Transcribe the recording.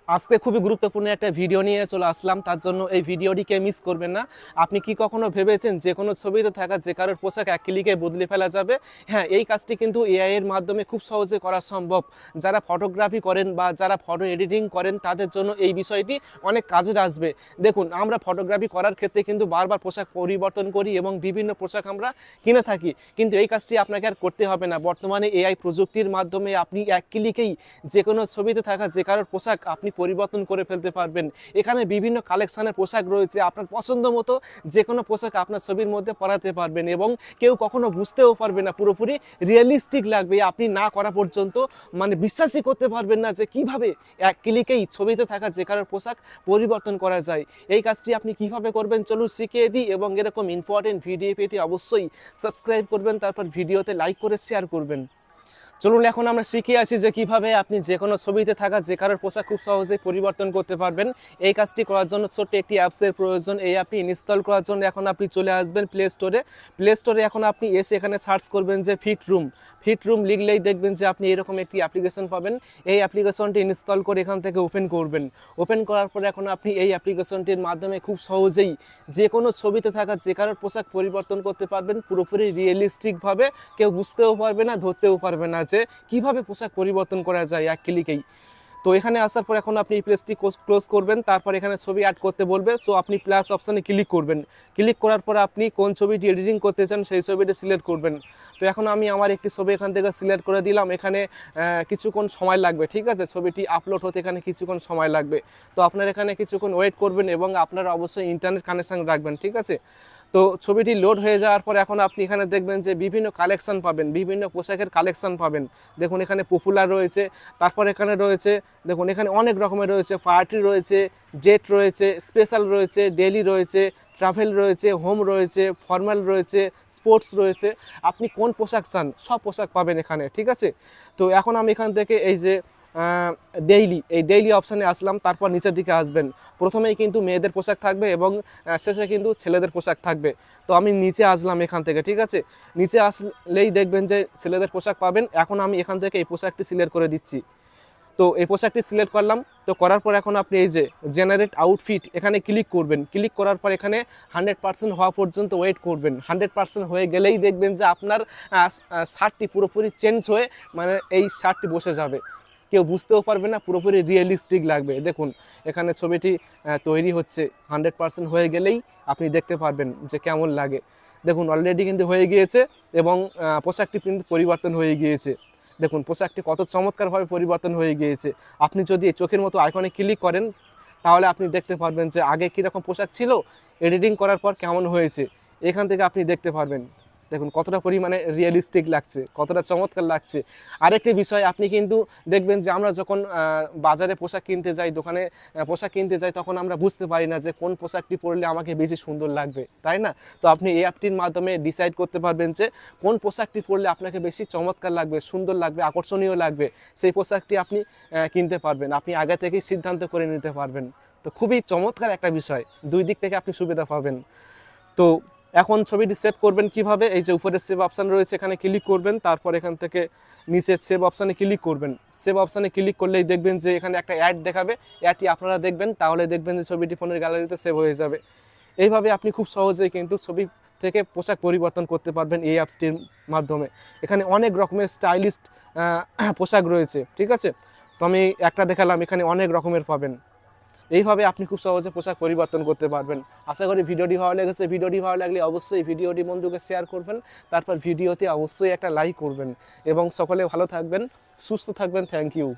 আজকে খুবই গুরুত্বপূর্ণ একটা ভিডিও নিয়ে চলে আসলাম, তার জন্য এই ভিডিওটিকে মিস করবেন না। আপনি কি কখনো ভেবেছেন যে কোনো ছবিতে থাকা যে কারোর পোশাক এক ক্লিকে বদলে ফেলা যাবে? হ্যাঁ, এই কাজটি কিন্তু এআই এর মাধ্যমে খুব সহজে করা সম্ভব। যারা ফটোগ্রাফি করেন বা যারা ফটো এডিটিং করেন তাদের জন্য এই বিষয়টি অনেক কাজে আসবে। দেখুন, আমরা ফটোগ্রাফি করার ক্ষেত্রে কিন্তু বারবার পোশাক পরিবর্তন করি এবং বিভিন্ন পোশাক আমরা কিনে থাকি, কিন্তু এই কাজটি আপনাকে আর করতে হবে না। বর্তমানে এআই প্রযুক্তির মাধ্যমে আপনি এক ক্লিকেই যে কোনো ছবিতে থাকা যে কারোর পোশাক আপনি পরিবর্তন করে ফেলতে পারবেন। এখানে বিভিন্ন কালেকশনের পোশাক রয়েছে, আপনার পছন্দ মতো যে কোনো পোশাক আপনার ছবির মধ্যে পরাতে পারবেন এবং কেউ কখনো বুঝতেও পারবে না। পুরোপুরি রিয়েলিস্টিক লাগবে, আপনি না করা পর্যন্ত বিশ্বাসই করতে পারবেন না যে কিভাবে এক ক্লিকেই ছবিতে থাকা যে কারোর পোশাক পরিবর্তন করা যায়। এই কাজটি আপনি কিভাবে করবেন চলুন শিখিয়ে দিই, এবং এরকম ইম্পর্টেন্ট ভিডিও পেতে অবশ্যই সাবস্ক্রাইব করবেন, তারপর ভিডিওতে লাইক করে শেয়ার করবেন। চলুন এখন আমরা শিখে আসি যে কিভাবে আপনি যে কোনো ছবিতে থাকা যে কারোর পোশাক খুব সহজেই পরিবর্তন করতে পারবেন। এই কাজটি করার জন্য ছোট্ট একটি অ্যাপসের প্রয়োজন। এই অ্যাপটি ইনস্টল করার জন্য এখন আপনি চলে আসবেন প্লে স্টোরে এখন আপনি এসে এখানে সার্চ করবেন যে ফিট রুম লিখলেই দেখবেন যে আপনি এরকম একটি অ্যাপ্লিকেশন পাবেন। এই অ্যাপ্লিকেশনটি ইনস্টল করে এখান থেকে ওপেন করবেন। ওপেন করার পরে এখন আপনি এই অ্যাপ্লিকেশনটির মাধ্যমে খুব সহজেই যে কোনো ছবিতে থাকা যে কারোর পোশাক পরিবর্তন করতে পারবেন, পুরোপুরি রিয়েলিস্টিকভাবে। কেউ বুঝতেও পারবে না, ধরতেও পারবে না যে কিভাবে পোশাক পরিবর্তন করা যায় এক ক্লিকেই। তো এখানে আসার পর এখন আপনি পেজটি ক্লোজ করবেন, তারপর এখানে ছবি অ্যাড করতে বলবে। সো আপনি প্লাস অপশানে ক্লিক করবেন। ক্লিক করার পর আপনি কোন ছবিটি এডিটিং করতে চান সেই ছবিটি সিলেক্ট করবেন। তো এখন আমি আমার একটি ছবি এখান থেকে সিলেক্ট করে দিলাম। এখানে কিছুক্ষণ সময় লাগবে, ঠিক আছে, ছবিটি আপলোড হতে এখানে কিছুক্ষণ সময় লাগবে। তো আপনার এখানে কিছুক্ষণ ওয়েট করবেন এবং আপনারা অবশ্যই ইন্টারনেট কানেকশান রাখবেন, ঠিক আছে। তো ছবিটি লোড হয়ে যাওয়ার পর এখন আপনি এখানে দেখবেন যে বিভিন্ন কালেকশান পাবেন, বিভিন্ন পোশাকের কালেকশান পাবেন। দেখুন এখানে পপুলার রয়েছে, তারপর এখানে রয়েছে, দেখুন এখানে অনেক রকমের রয়েছে, পার্টি রয়েছে, জেট রয়েছে, স্পেশাল রয়েছে, ডেলি রয়েছে, ট্রাভেল রয়েছে, হোম রয়েছে, ফর্মাল রয়েছে, স্পোর্টস রয়েছে। আপনি কোন পোশাক চান সব পোশাক পাবেন এখানে, ঠিক আছে। তো এখন আমি এখান থেকে এই যে ডেইলি অপশানে আসলাম, তারপর নিচের দিকে আসবেন। প্রথমেই কিন্তু মেয়েদের পোশাক থাকবে এবং শেষে কিন্তু ছেলেদের পোশাক থাকবে। তো আমি নিচে আসলাম এখান থেকে, ঠিক আছে। নিচে আসলেই দেখবেন যে ছেলেদের পোশাক পাবেন। এখন আমি এখান থেকে এই পোশাকটি সিলেক্ট করে দিচ্ছি। তো এই পোশাকটি সিলেক্ট করলাম। তো করার পর এখন আপনি এই যে জেনারেট আউটফিট এখানে ক্লিক করবেন। ক্লিক করার পর এখানে 100% হওয়া পর্যন্ত ওয়েট করবেন। 100% হয়ে গেলেই দেখবেন যে আপনার শার্টটি পুরোপুরি চেঞ্জ হয়ে এই শার্টটি বসে যাবে, কেউ বুঝতেও পারবে না, পুরোপুরি রিয়েলিস্টিক লাগবে। দেখুন এখানে ছবিটি তৈরি হচ্ছে, 100% হয়ে গেলেই আপনি দেখতে পারবেন যে কেমন লাগে। দেখুন অলরেডি কিন্তু হয়ে গিয়েছে এবং পোশাকটি কিন্তু পরিবর্তন হয়ে গিয়েছে। দেখুন পোশাকটি কত চমৎকারভাবে পরিবর্তন হয়ে গিয়েছে। আপনি যদি চোখের মতো আইকনে ক্লিক করেন তাহলে আপনি দেখতে পারবেন যে আগে কীরকম পোশাক ছিল, এডিটিং করার পর কেমন হয়েছে, এখান থেকে আপনি দেখতে পারবেন। দেখুন কতটা পরিমাণে রিয়েলিস্টিক লাগছে, কতটা চমৎকার লাগছে। আরেকটি বিষয়, আপনি কিন্তু দেখবেন যে আমরা যখন বাজারে পোশাক কিনতে যাই, দোকানে পোশাক কিনতে যাই, তখন আমরা বুঝতে পারি না যে কোন পোশাকটি পরলে আমাকে বেশি সুন্দর লাগবে, তাই না? তো আপনি এই অ্যাপটির মাধ্যমে ডিসাইড করতে পারবেন যে কোন পোশাকটি পরলে আপনাকে বেশি চমৎকার লাগবে, সুন্দর লাগবে, আকর্ষণীয় লাগবে, সেই পোশাকটি আপনি কিনতে পারবেন। আপনি আগে থেকেই সিদ্ধান্ত করে নিতে পারবেন। তো খুবই চমৎকার একটা বিষয়, দুই দিক থেকে আপনি সুবিধা পাবেন। তো এখন ছবিটি সেভ করবেন কিভাবে, এই যে উপরে সেভ অপশান রয়েছে এখানে ক্লিক করবেন, তারপর এখান থেকে নিচে সেভ অপশানে ক্লিক করবেন। সেভ অপশানে ক্লিক করলেই দেখবেন যে এখানে একটা অ্যাড দেখাবে, অ্যাডটি আপনারা দেখবেন, তাহলে দেখবেন যে ছবিটি ফোনের গ্যালারিতে সেভ হয়ে যাবে। এইভাবে আপনি খুব সহজেই কিন্তু ছবি থেকে পোশাক পরিবর্তন করতে পারবেন এই অ্যাপসটির মাধ্যমে। এখানে অনেক রকমের স্টাইলিস্ট পোশাক রয়েছে, ঠিক আছে। তো আমি একটা দেখালাম, এখানে অনেক রকমের পাবেন। এইভাবে আপনি খুব সহজে পোশাক পরিবর্তন করতে পারবেন। আশা করি ভিডিওটি ভালো লেগেছে। ভিডিওটি ভালো লাগলে অবশ্যই ভিডিওটি বন্ধুকে শেয়ার করবেন, তারপর ভিডিওতে অবশ্যই একটা লাইক করবেন এবং সকলে ভালো থাকবেন, সুস্থ থাকবেন। Thank you.